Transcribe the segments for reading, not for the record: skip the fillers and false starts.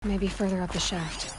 Maybe further up the shaft.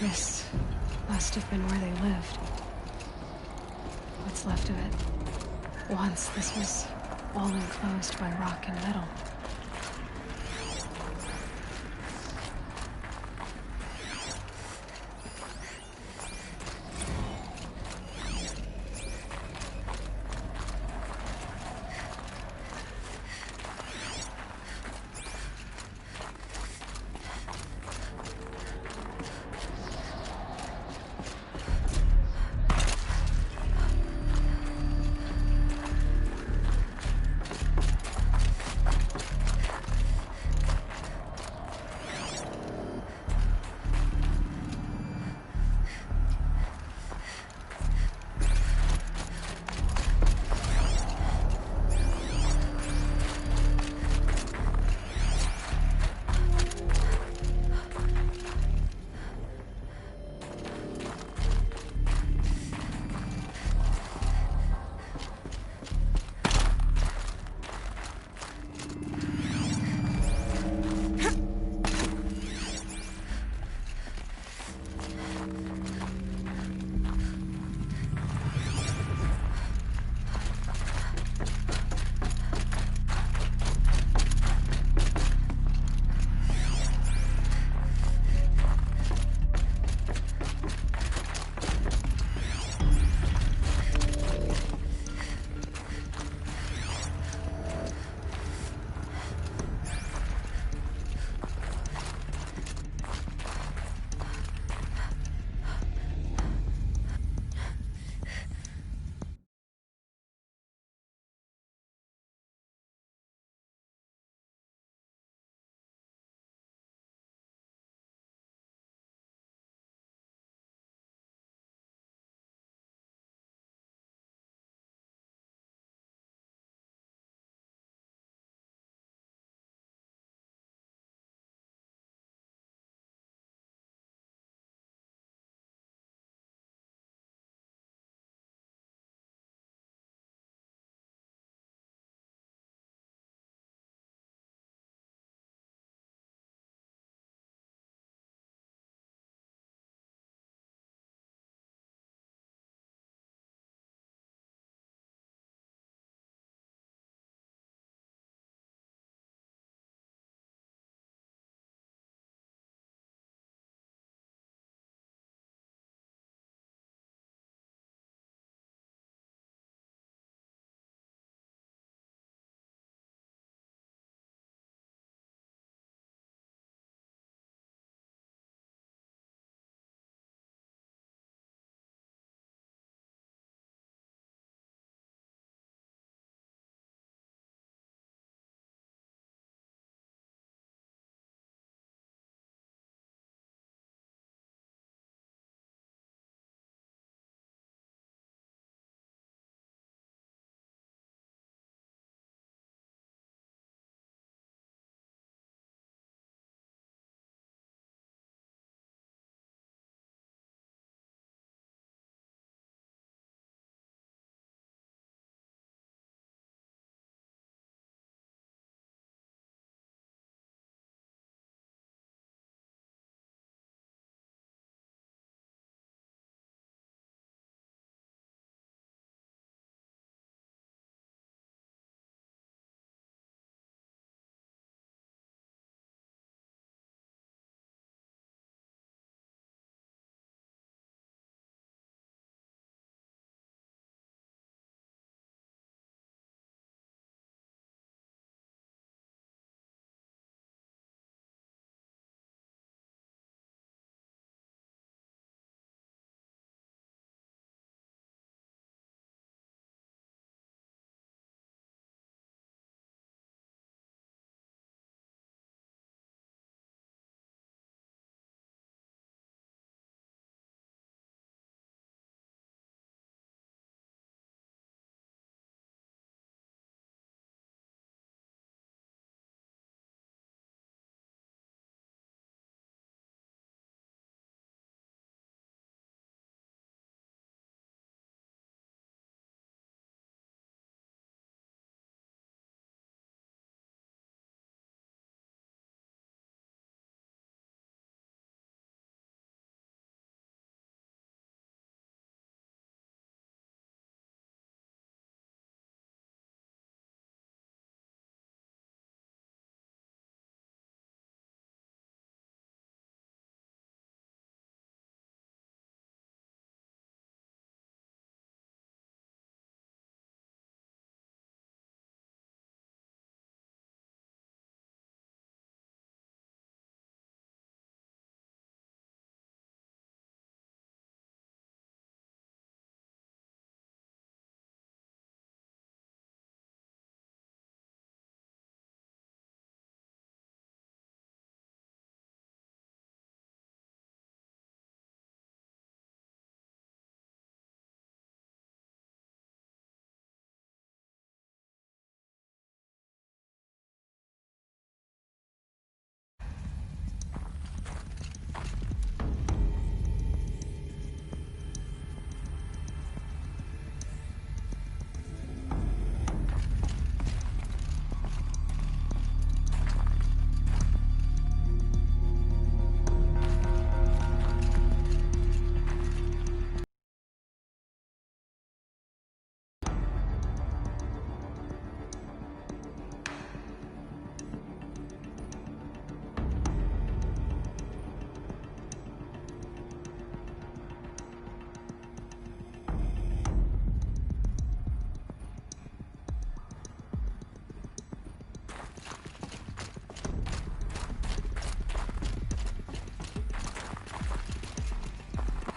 This must have been where they lived. What's left of it. Once this was all enclosed by rock and metal.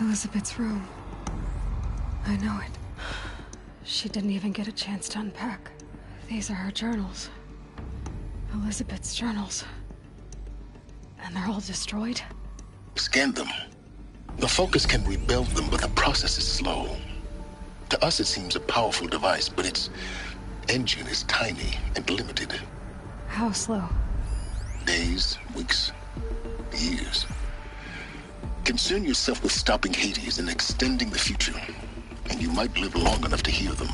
Elizabeth's room. I know it. She didn't even get a chance to unpack. These are her journals. Elizabeth's journals. And they're all destroyed? Scan them. The Focus can rebuild them, but the process is slow. To us, it seems a powerful device, but its engine is tiny and limited. How slow? Days, weeks, years. Concern yourself with stopping Hades and extending the future, and you might live long enough to hear them.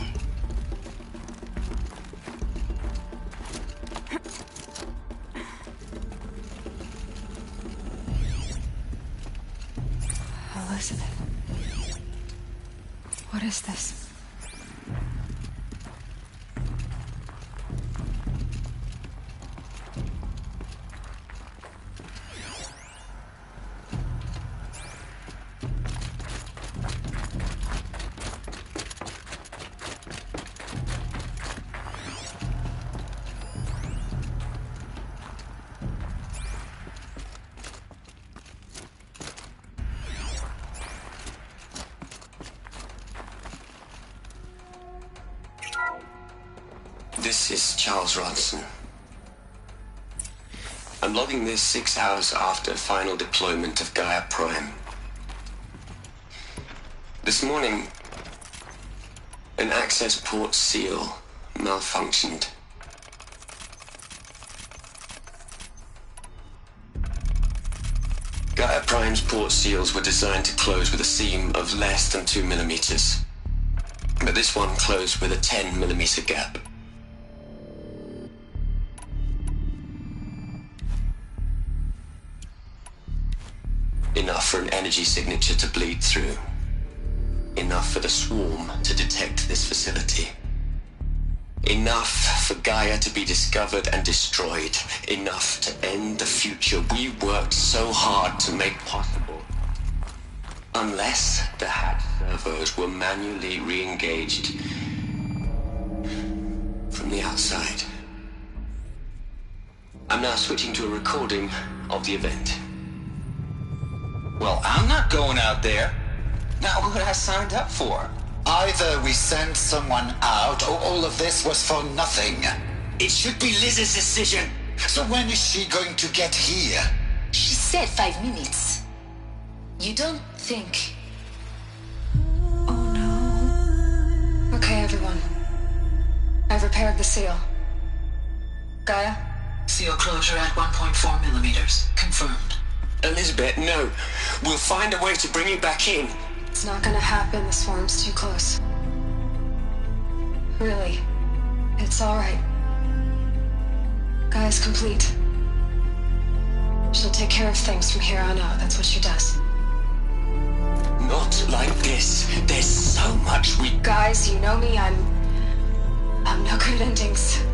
Elizabeth. What is this? This is Charles Ronson. I'm logging this 6 hours after final deployment of Gaia Prime. This morning, an access port seal malfunctioned. Gaia Prime's port seals were designed to close with a seam of less than 2 millimeters. But this one closed with a 10 millimeter gap. Enough for an energy signature to bleed through. Enough for the swarm to detect this facility. Enough for Gaia to be discovered and destroyed. Enough to end the future we worked so hard to make possible. Unless the hacked servos were manually re-engaged from the outside. I'm now switching to a recording of the event. Well, I'm not going out there. Not what I signed up for. Either we send someone out, or all of this was for nothing. It should be Liz's decision. So when is she going to get here? She said 5 minutes. You don't think... Oh no. Okay, everyone. I've repaired the seal. Gaia? Seal closure at 1.4 millimeters. Confirmed. Elizabeth, no. We'll find a way to bring you back in. It's not gonna happen. The swarm's too close. Really. It's alright. Gaia's complete. She'll take care of things from here on out. That's what she does. Not like this. There's so much we... Guys, you know me. I'm no good at endings.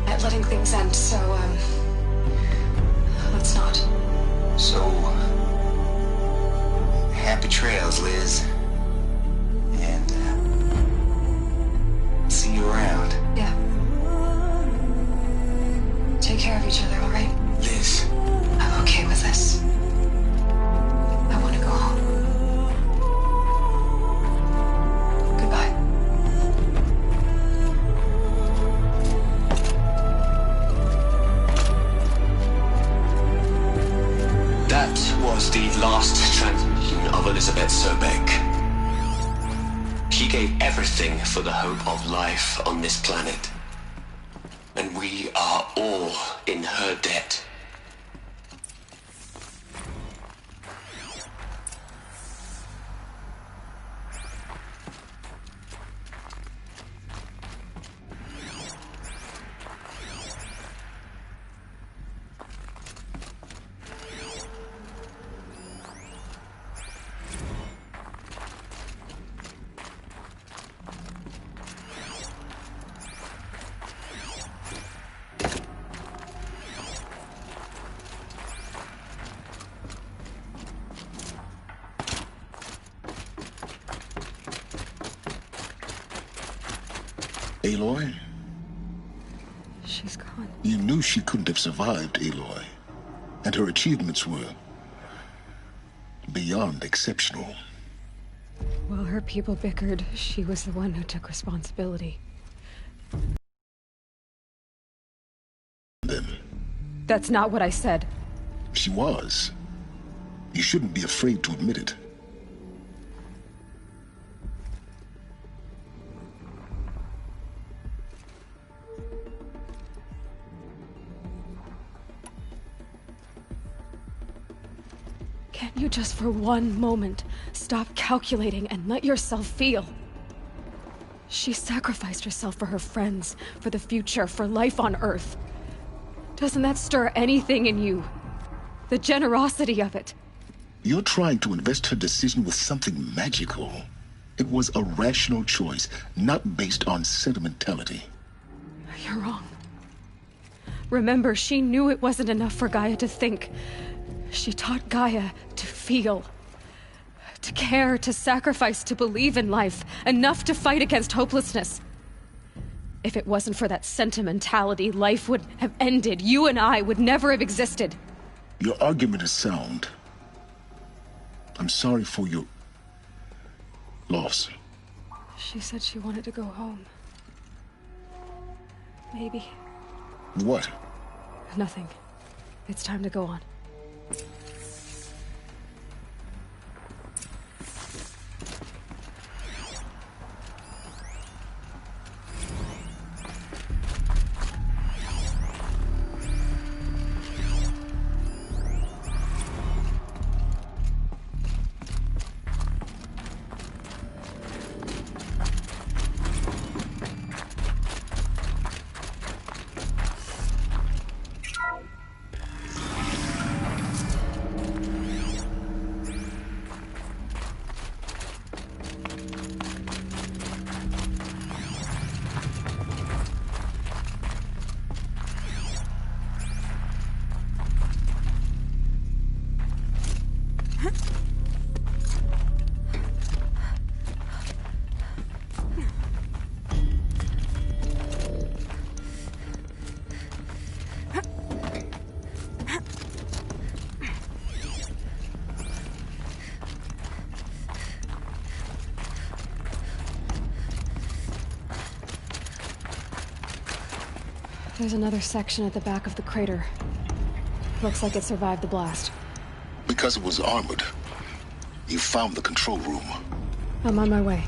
At letting things end, so, let's not. So, happy trails, Liz. And, see you around. Yeah. Take care of each other, alright? Liz. I'm okay with this. I want to go home. Goodbye. That was the last transmission of Elizabeth Sobek. She gave everything for the hope of life on this planet. And we are all in her debt. Aloy? She's gone. You knew she couldn't have survived, Aloy. And her achievements were beyond exceptional. people bickered, she was the one who took responsibility. Them. That's not what I said. She was. You shouldn't be afraid to admit it. Can't you just for one moment stop calculating and let yourself feel? She sacrificed herself for her friends, for the future, for life on Earth. Doesn't that stir anything in you? The generosity of it. You're trying to invest her decision with something magical. It was a rational choice, not based on sentimentality. You're wrong. Remember, she knew it wasn't enough for Gaia to think. She taught Gaia to feel. To care, to sacrifice, to believe in life. Enough to fight against hopelessness. If it wasn't for that sentimentality, life would have ended. You and I would never have existed. Your argument is sound. I'm sorry for your loss. She said she wanted to go home. Maybe. What? Nothing. It's time to go on. There's another section at the back of the crater. Looks like it survived the blast. Because it was armored. You found the control room. I'm on my way.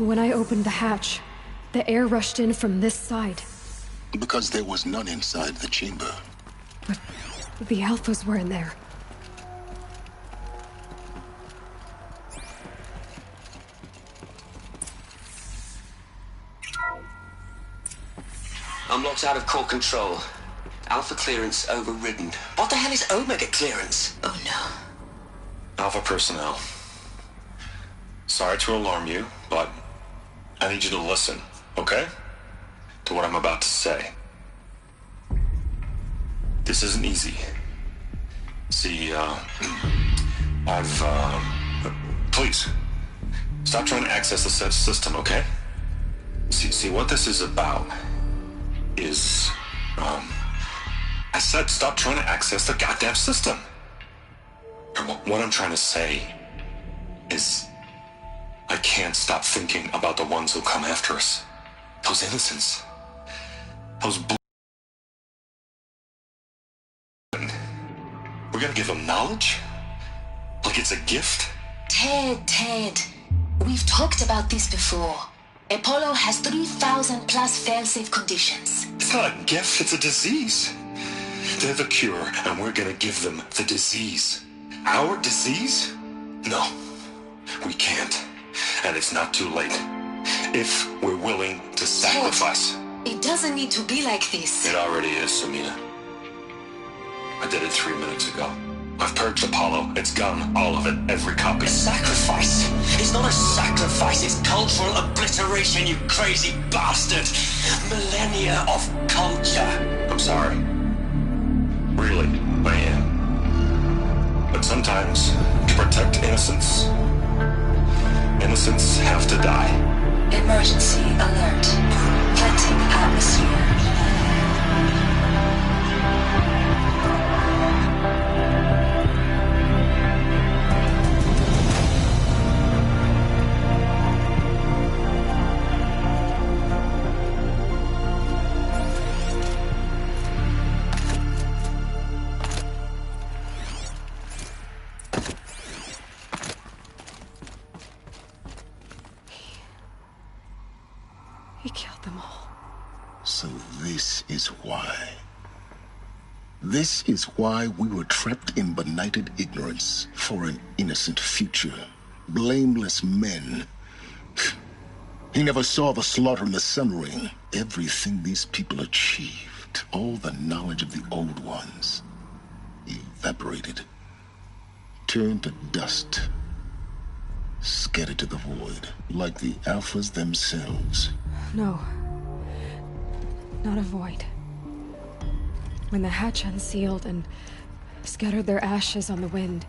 When I opened the hatch, the air rushed in from this side. Because there was none inside the chamber. But the Alphas were in there. I'm locked out of core control. Alpha clearance overridden. What the hell is Omega clearance? Oh no. Alpha personnel. Sorry to alarm you, but I need you to listen, okay? To what I'm about to say. This isn't easy. See, please, stop trying to access the system, okay? See, what this is about is, I said stop trying to access the goddamn system. What I'm trying to say is, I can't stop thinking about the ones who come after us. Those innocents. Those We're gonna give them knowledge? Like it's a gift? Ted. We've talked about this before. Apollo has 3,000 plus fail-safe conditions. It's not a gift, it's a disease. They're the cure, and we're gonna give them the disease. Our disease? No, we can't. And it's not too late. If we're willing to sacrifice. It doesn't need to be like this. It already is, Samina. I did it 3 minutes ago. I've purged Apollo. It's gone. All of it. Every copy. A sacrifice? It's not a sacrifice. It's cultural obliteration, you crazy bastard. Millennia of culture. I'm sorry. Really, I am. But sometimes, to protect innocence, innocents have to die. Emergency alert. Planting atmosphere. He killed them all. So this is why. This is why we were trapped in benighted ignorance for an innocent future. Blameless men. He never saw the slaughter in the Sun Ring. Everything these people achieved, all the knowledge of the old ones, evaporated, turned to dust, scattered to the void, like the Alphas themselves. No. Not a void. When the hatch unsealed and scattered their ashes on the wind,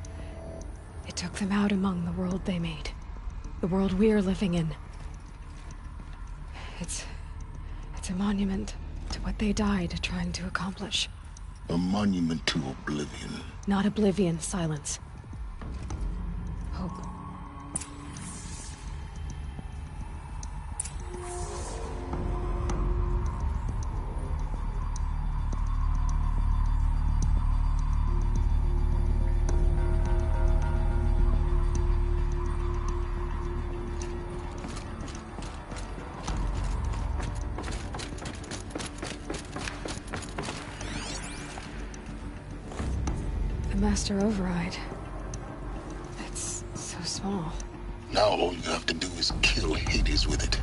it took them out among the world they made. The world we're living in. It's a monument to what they died trying to accomplish. A monument to oblivion. Not oblivion, silence. Hope. Master override. It's so small. Now all you have to do is kill Hades with it.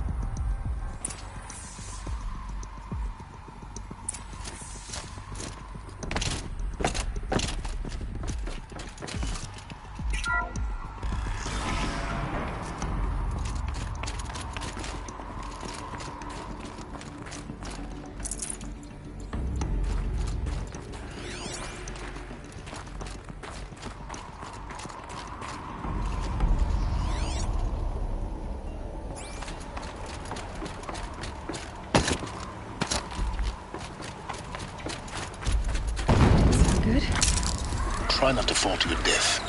Try not to fall to your death.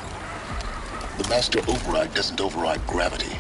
The Master Override doesn't override gravity.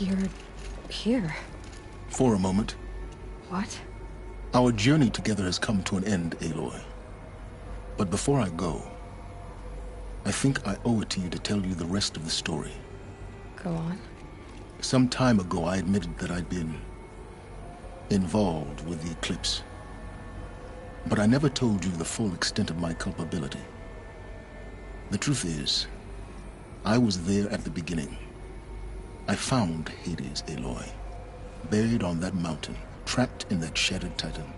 You're here. For a moment. What? Our journey together has come to an end, Aloy. But before I go, I think I owe it to you to tell you the rest of the story. Go on. Some time ago, I admitted that I'd been involved with the eclipse. But I never told you the full extent of my culpability. The truth is, I was there at the beginning. I found Hades, Aloy, buried on that mountain, trapped in that shattered titan.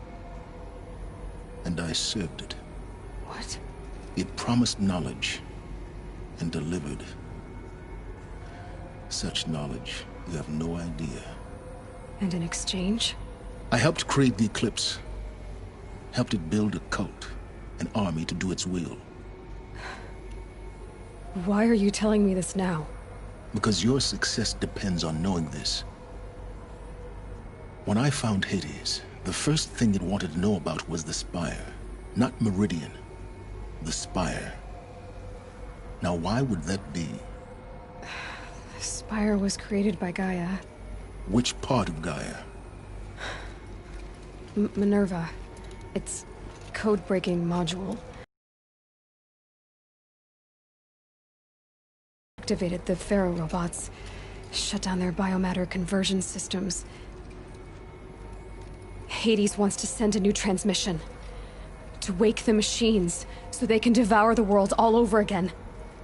And I served it. What? It promised knowledge and delivered. Such knowledge, you have no idea. And in exchange? I helped create the eclipse. Helped it build a cult, an army to do its will. Why are you telling me this now? Because your success depends on knowing this. When I found Hades, the first thing it wanted to know about was the Spire. Not Meridian. The Spire. Now why would that be? The Spire was created by Gaia. Which part of Gaia? Minerva. Its code-breaking module. Activated the Pharaoh robots. Shut down their biomatter conversion systems. Hades wants to send a new transmission. To wake the machines, so they can devour the world all over again.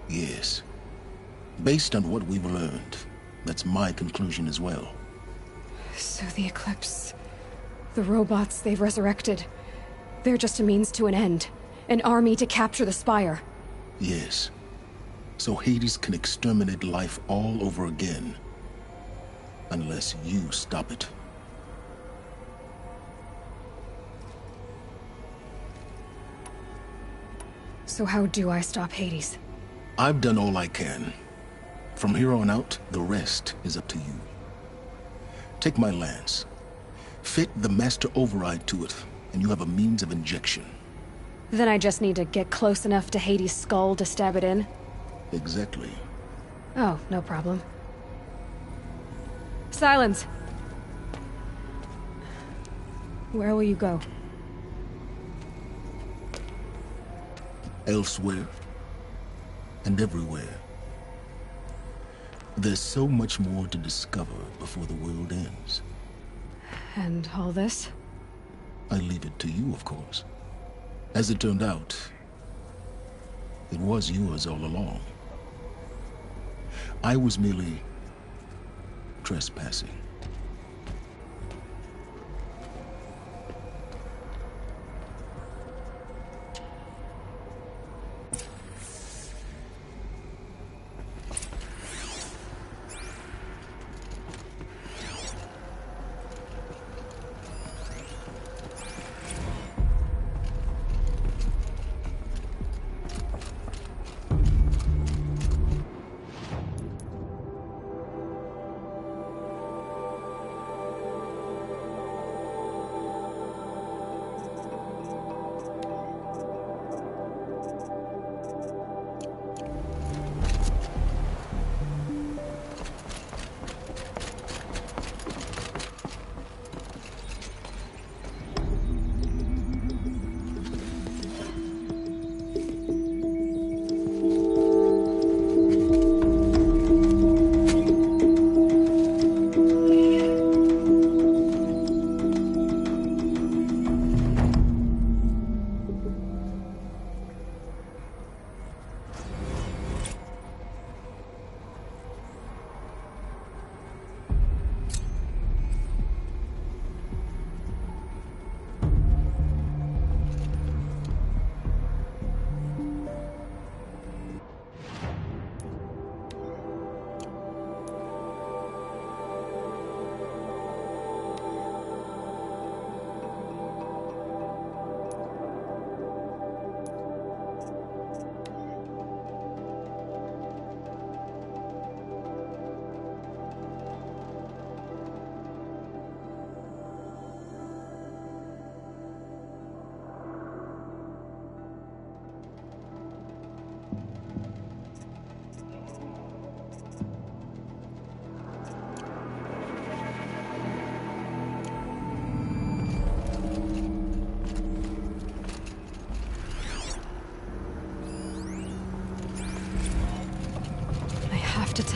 Yes. Based on what we've learned, that's my conclusion as well. So the Eclipse... the robots they've resurrected... they're just a means to an end. An army to capture the Spire. Yes. So Hades can exterminate life all over again. Unless you stop it. So how do I stop Hades? I've done all I can. From here on out, the rest is up to you. Take my lance. Fit the master override to it, and you have a means of injection. Then I just need to get close enough to Hades' skull to stab it in? Exactly. Oh, no problem. Silence! Where will you go? Elsewhere. And everywhere. There's so much more to discover before the world ends. And all this? I leave it to you, of course. As it turned out, it was yours all along. I was merely trespassing.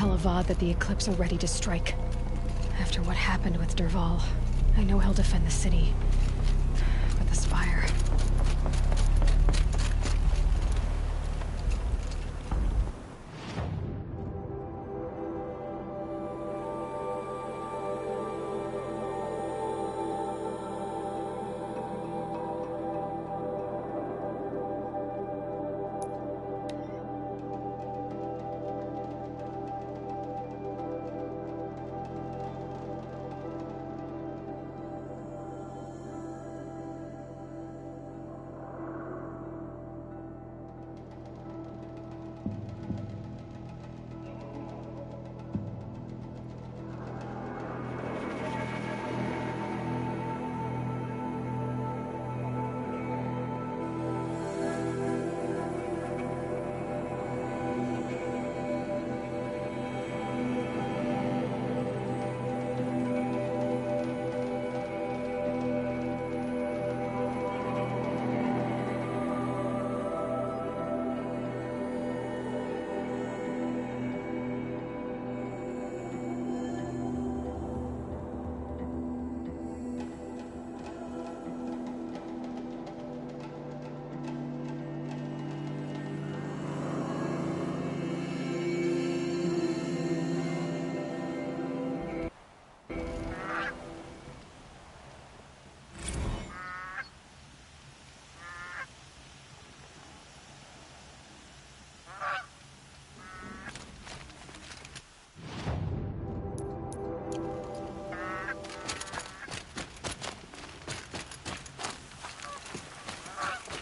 tell Avad that the Eclipse are ready to strike. After what happened with Derval, I know he'll defend the city. But the Spire...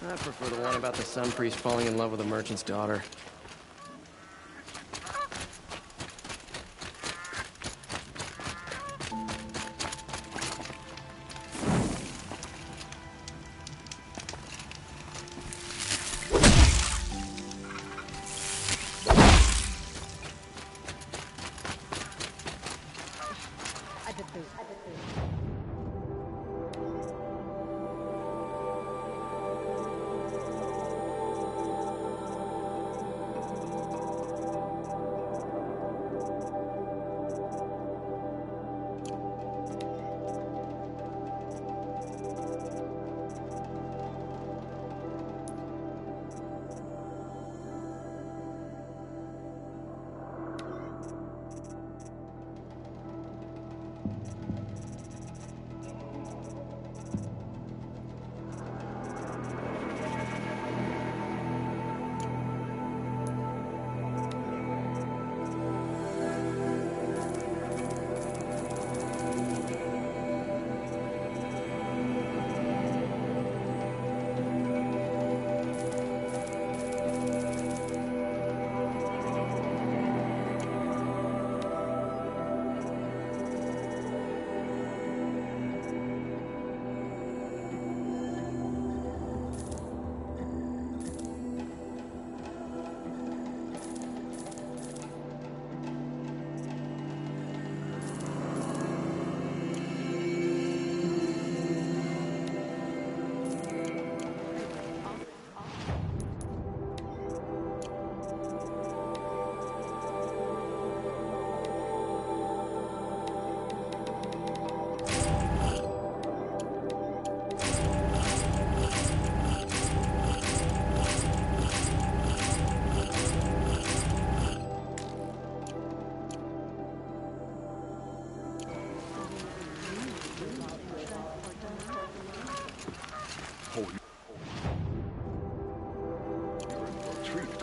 I prefer the one about the sun priest falling in love with a merchant's daughter.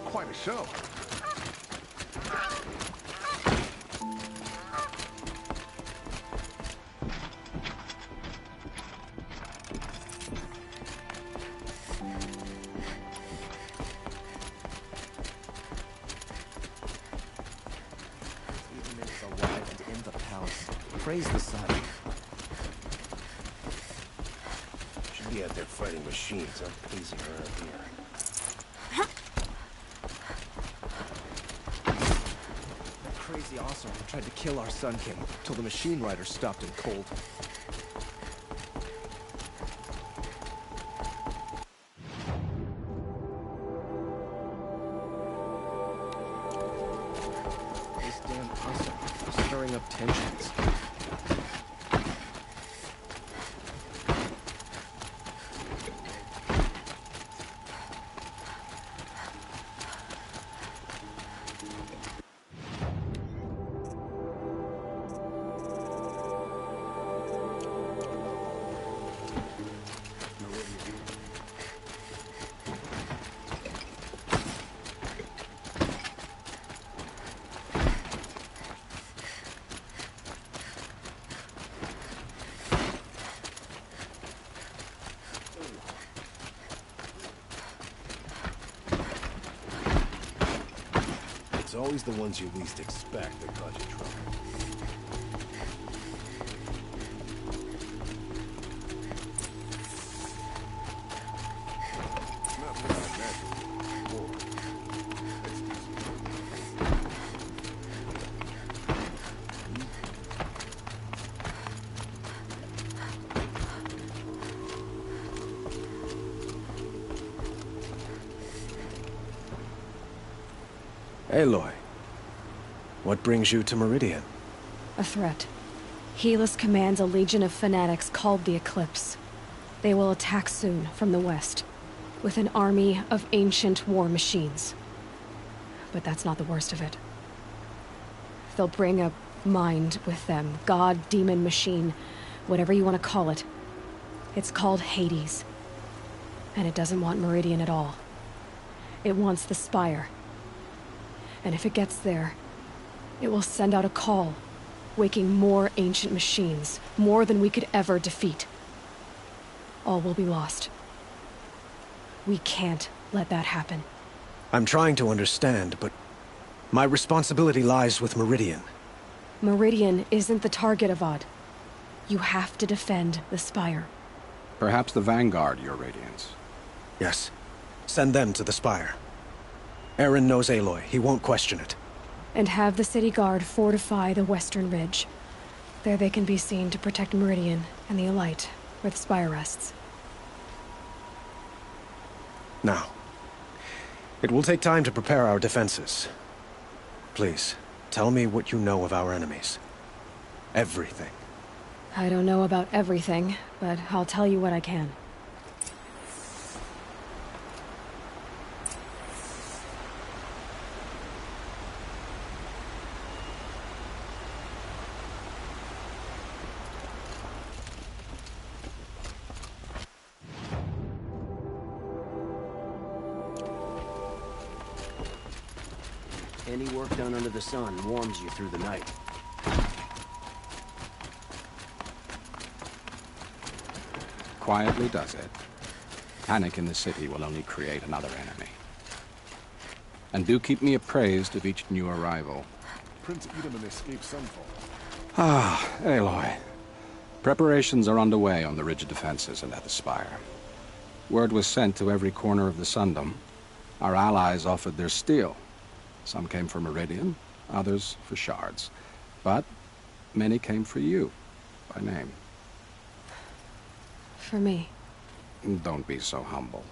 Quite a show. Even is alive and in the palace. Praise the sun. Should be out there fighting machines. I'm pleasing around here. Crazy Osir tried to kill our Sun King till the machine rider stopped him cold. This damn stirring up tensions. It's always the ones you least expect that cause you trouble. Not what I imagined. War. That's decent. Aloy, what brings you to Meridian? A threat. Helis commands a legion of fanatics called the Eclipse. They will attack soon from the west, with an army of ancient war machines. But that's not the worst of it. They'll bring a mind with them, god, demon, machine, whatever you want to call it. It's called Hades. And it doesn't want Meridian at all. It wants the Spire. And if it gets there, it will send out a call, waking more ancient machines, more than we could ever defeat. All will be lost. We can't let that happen. I'm trying to understand, but my responsibility lies with Meridian. Meridian isn't the target, Avad. You have to defend the Spire. Perhaps the Vanguard, Your Radiance. Yes. Send them to the Spire. Aaron knows Aloy. He won't question it. And have the city guard fortify the western ridge. There they can be seen to protect Meridian and the Elite, where the Spire rests. Now, it will take time to prepare our defenses. Please, tell me what you know of our enemies. Everything. I don't know about everything, but I'll tell you what I can. Any work done under the sun warms you through the night. Quietly does it. Panic in the city will only create another enemy. And do keep me appraised of each new arrival. Prince Edaman escaped Sunfall. Ah, Aloy. Preparations are underway on the ridge defenses and at the Spire. Word was sent to every corner of the Sundom. Our allies offered their steel. Some came for Meridian, others for shards. But many came for you, by name. For me. Don't be so humble.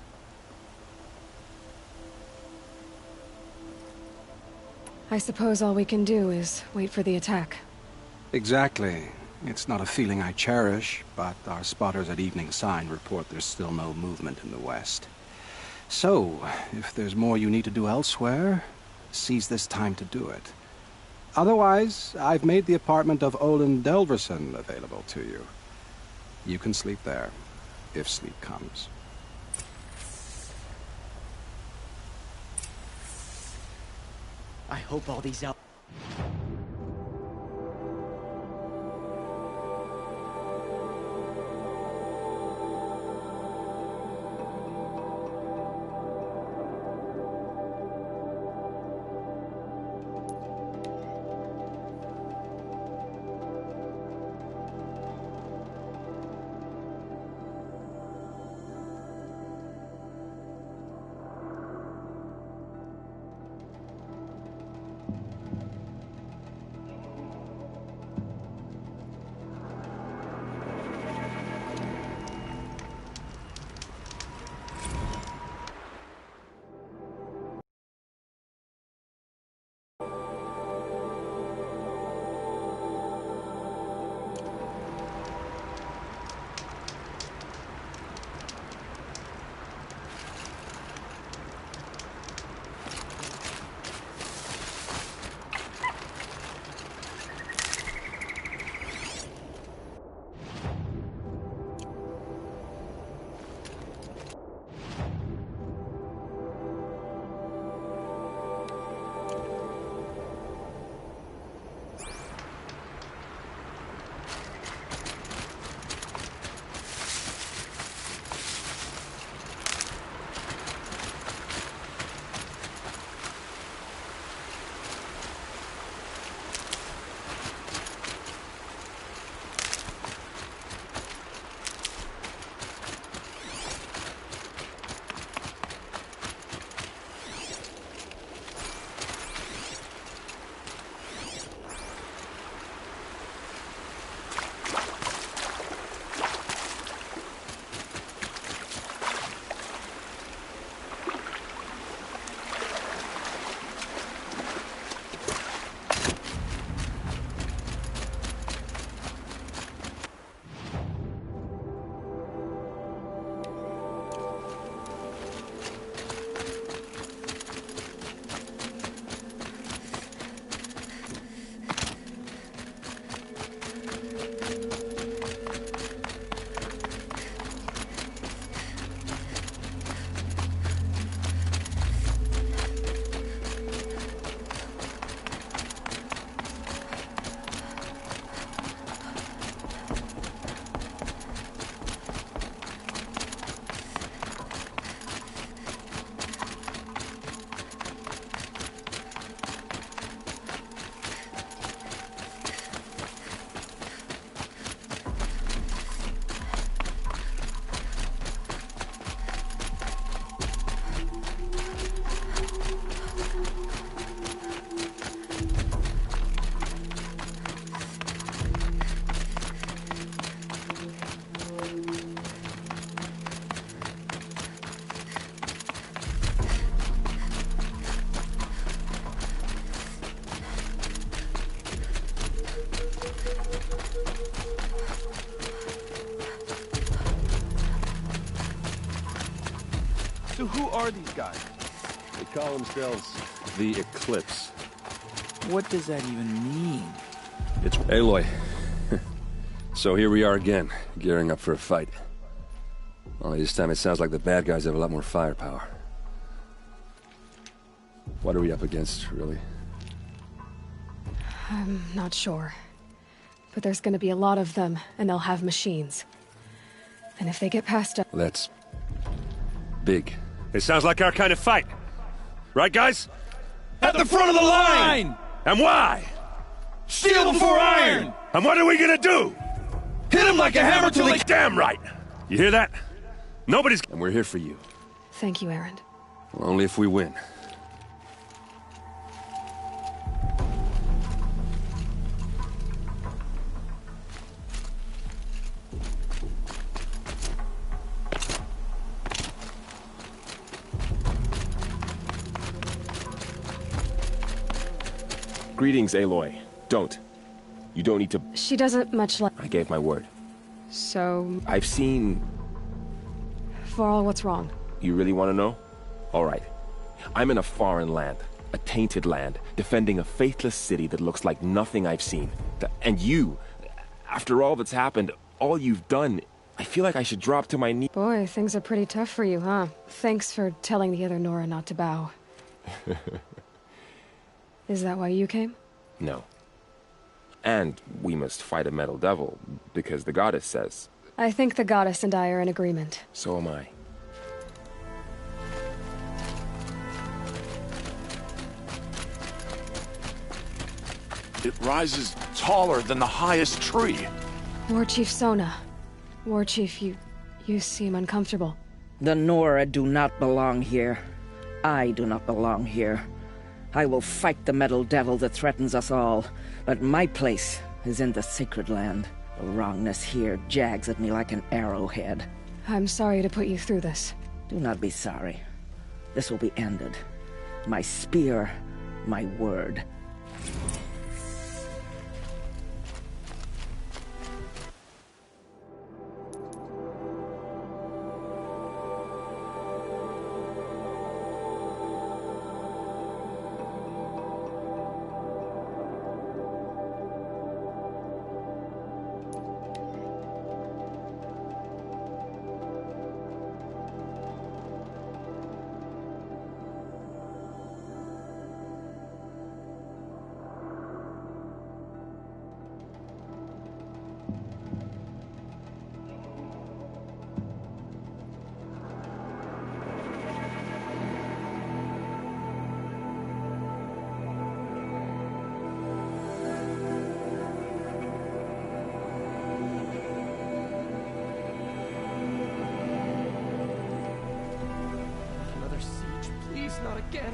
I suppose all we can do is wait for the attack. Exactly. It's not a feeling I cherish, but our spotters at Evening Sign report there's still no movement in the west. So, if there's more you need to do elsewhere, seize this time to do it. Otherwise, I've made the apartment of Olin Delverson available to you. You can sleep there, if sleep comes. I hope all these out. So who are these guys? They call themselves the Eclipse. What does that even mean? It's Aloy. So here we are again, gearing up for a fight. Only this time it sounds like the bad guys have a lot more firepower. What are we up against, really? I'm not sure. But there's gonna be a lot of them, and they'll have machines. And if they get past us... That's... big. It sounds like our kind of fight. Right, guys? At the front of the line! And why? Steel before iron! And what are we gonna do? Hit him like a hammer till they... Damn right! You hear that? Nobody's... And we're here for you. Thank you, Erend. Well, only if we win. Greetings, Aloy. Don't. You don't need to... She doesn't much like... I gave my word. So... I've seen... Varl, what's wrong? You really want to know? Alright. I'm in a foreign land. A tainted land. Defending a faithless city that looks like nothing I've seen. And you... After all that's happened, all you've done... I feel like I should drop to my knees. Boy, things are pretty tough for you, huh? Thanks for telling the other Nora not to bow. Is that why you came? No. And we must fight a metal devil, because the goddess says. I think the goddess and I are in agreement. So am I. It rises taller than the highest tree. War Chief Sona. War Chief, you seem uncomfortable. The Nora do not belong here. I do not belong here. I will fight the metal devil that threatens us all, but my place is in the sacred land. The wrongness here jags at me like an arrowhead. I'm sorry to put you through this. Do not be sorry. This will be ended. My spear, my word. Not again.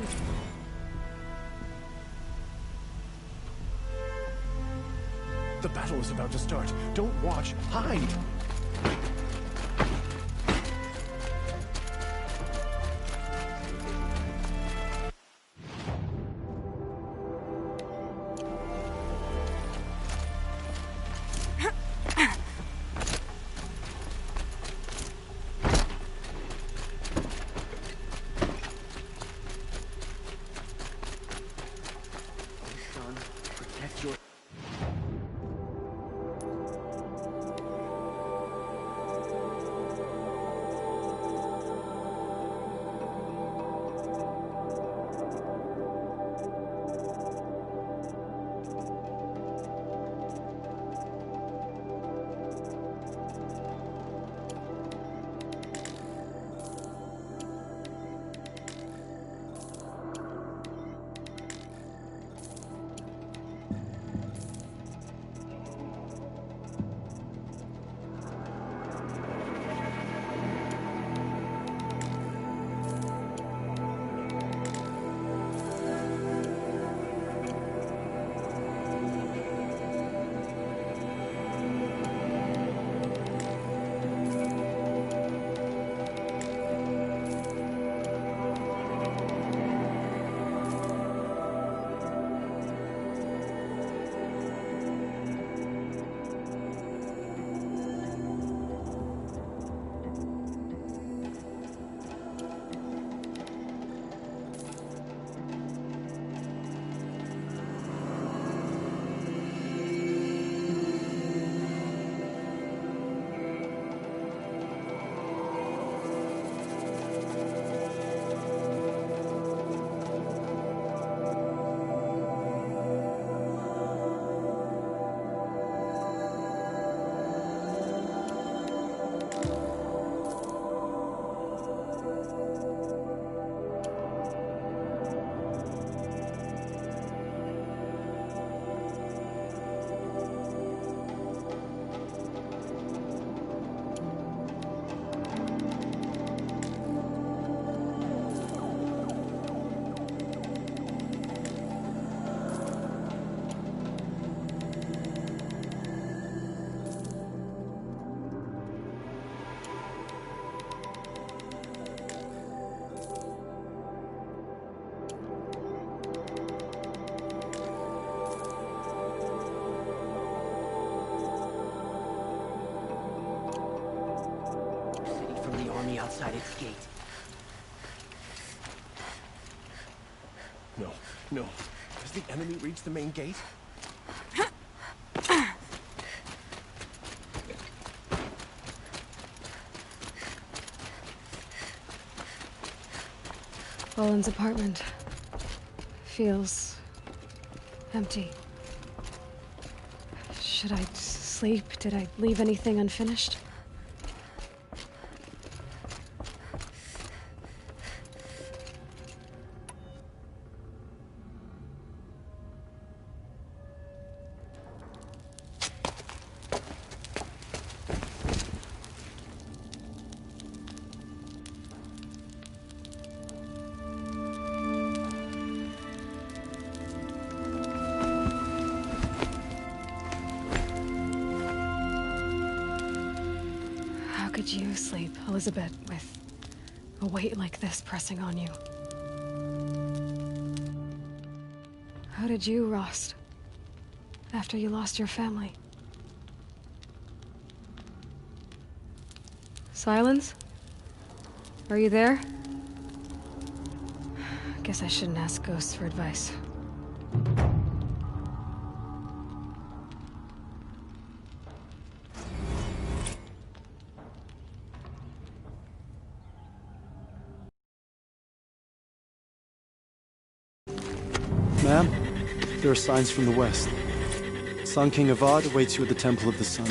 The battle is about to start. Don't watch. Hide! army outside its gate. No, no. Has the enemy reached the main gate? Owen's apartment feels empty. Should I sleep? Did I leave anything unfinished? How could you sleep, Elizabeth, with a weight like this pressing on you? How did you, Rost, after you lost your family? Silence? Are you there? Guess I shouldn't ask ghosts for advice. Ma'am, there are signs from the west. Sun King Avad awaits you at the Temple of the Sun.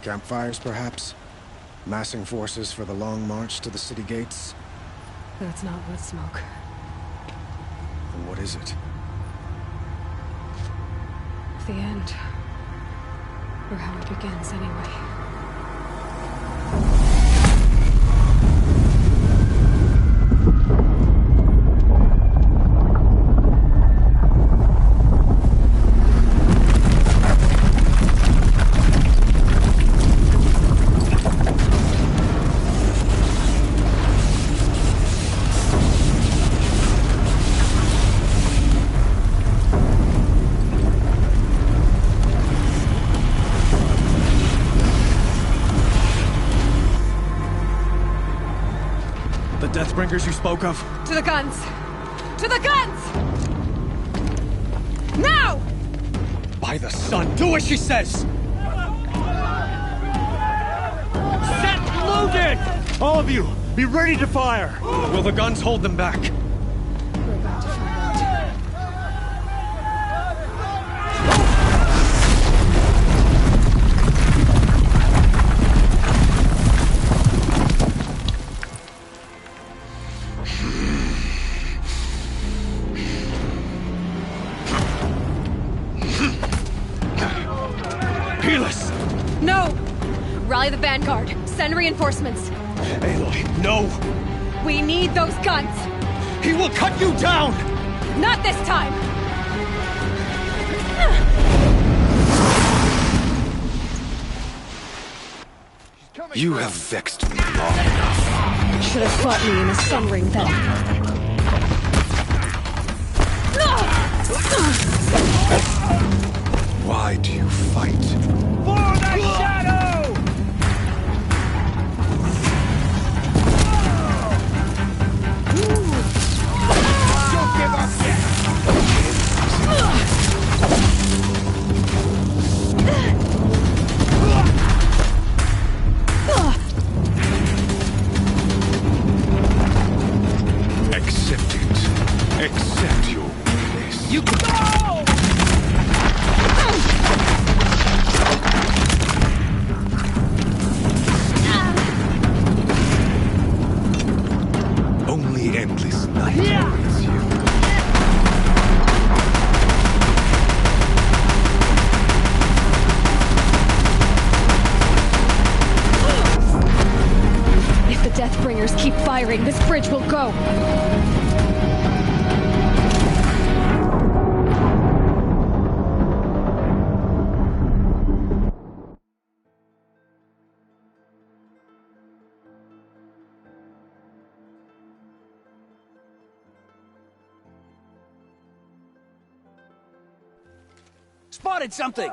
Campfires, perhaps? Massing forces for the long march to the city gates? That's not wood smoke. Then what is it? The end. Or how it begins, anyway. Deathbringers you spoke of? To the guns! To the guns! Now! By the sun, do as she says! Set loaded! All of you, be ready to fire! Will the guns hold them back? We're about to find out. No! Rally the vanguard. Send reinforcements. Aloy, no! We need those guns! He will cut you down! Not this time! You have vexed me long enough. Should have fought me in a sun ring then. Why do you fight? For the shadow! Don't give up yet! Accept it. Accept your weakness. You go! Deathbringers keep firing, this bridge will go! Spotted something!